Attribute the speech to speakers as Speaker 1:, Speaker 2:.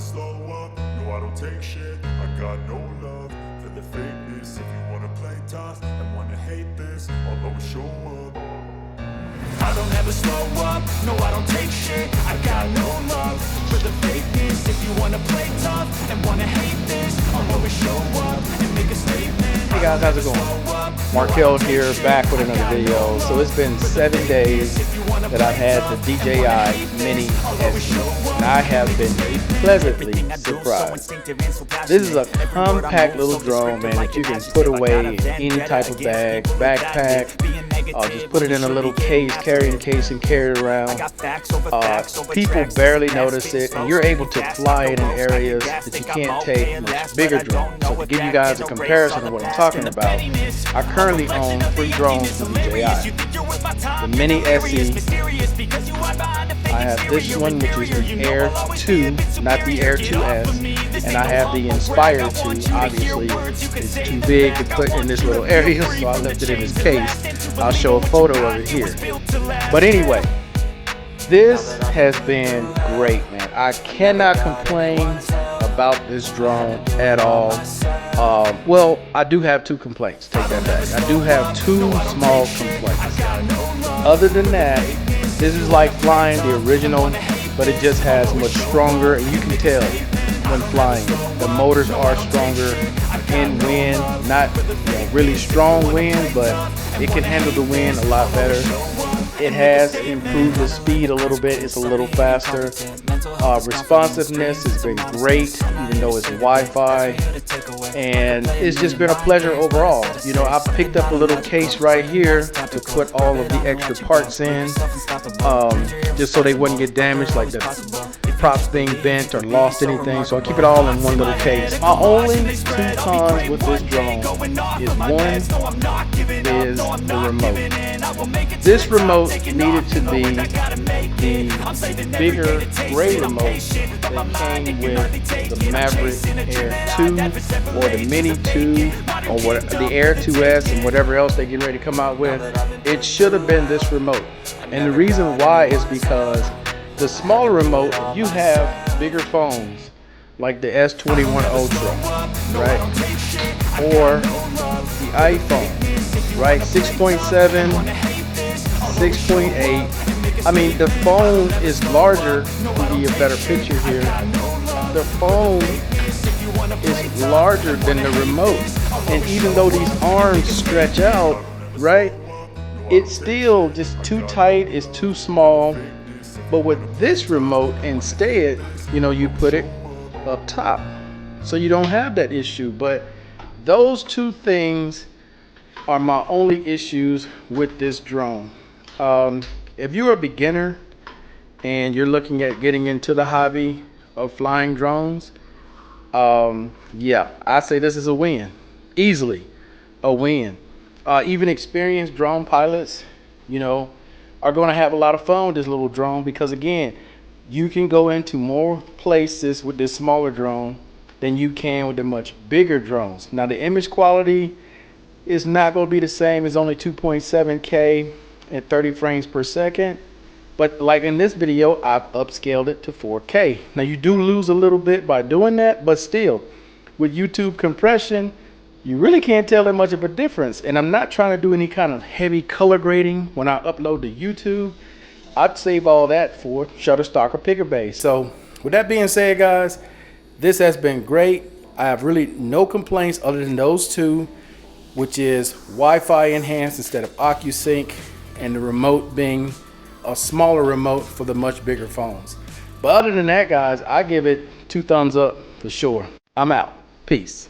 Speaker 1: slow up, no I don't take shit. I got no love for the fakeness. If you wanna play tough and wanna hate this, I'll always show up. I don't ever slow up, no I don't take shit. I got no love for the fakeness. If you wanna play tough and wanna hate this, I'll always show up and make a statement.
Speaker 2: Hey guys, how's it going? Markel here, back with another video. So it's been 7 days that I've had the DJI Mini SE, and I have been pleasantly surprised. This is a compact little drone, man, that you can put away in any type of bag, backpack. Just put it in a little case, carrying case, and carry it around. People barely notice it, and you're able to fly it in areas that you can't take much bigger drones. So to give you guys a comparison of what I'm talking about, I currently own 3 drones from DJI. The Mini SE, I have this one, which is the Air 2, not the Air 2S, and I have the Inspire 2. Obviously, it's too big to put in this little area, so I left it in this case. I'll show a photo of it here. But anyway, this has been great, man. I cannot complain about this drone at all. Well, I do have 2 complaints. Take that back. I do have 2 small complaints. Other than that, this is like flying the original, but it just has much stronger, and you can tell when flying. The motors are stronger in wind, not really strong wind, but it can handle the wind a lot better. It has improved the speed a little bit. It's a little faster. Responsiveness has been great, even though it's Wi-Fi, and it's just been a pleasure overall. You know, I picked up a little case right here to put all of the extra parts in, just so they wouldn't get damaged, like the props being bent or lost anything. So I keep it all in one little case. My only 2 cons with this drone is, one is the remote. This remote needed to be the bigger gray remote that came with the Maverick Air 2 or the Mini 2 or what, the Air 2S and whatever else they get ready to come out with. It should have been this remote. And the reason why is because the smaller remote, you have bigger phones like the S21 Ultra, right? Or the iPhone, right? 6.7, 6.8. I mean, the phone is larger. To give you a better picture here, the phone is larger than the remote. And even though these arms stretch out, right, it's still just too tight, it's too small. But with this remote, instead, you put it up top, so you don't have that issue. But those 2 things are my only issues with this drone. If you're a beginner and you're looking at getting into the hobby of flying drones, yeah, I say this is a win. Easily a win. Even experienced drone pilots, are going to have a lot of fun with this little drone, because again, you can go into more places with this smaller drone than you can with the much bigger drones. Now the image quality is not going to be the same. It's only 2.7K at 30 frames per second, but like in this video, I've upscaled it to 4K. Now you do lose a little bit by doing that, but still, with YouTube compression, you really can't tell that much of a difference. And I'm not trying to do any kind of heavy color grading when I upload to YouTube. I'd save all that for Shutterstock or Picabay. So with that being said, guys, this has been great. I have really no complaints other than those 2, which is Wi-Fi enhanced instead of OcuSync, and the remote being a smaller remote for the much bigger phones. But other than that, guys, I give it 2 thumbs up for sure. I'm out. Peace.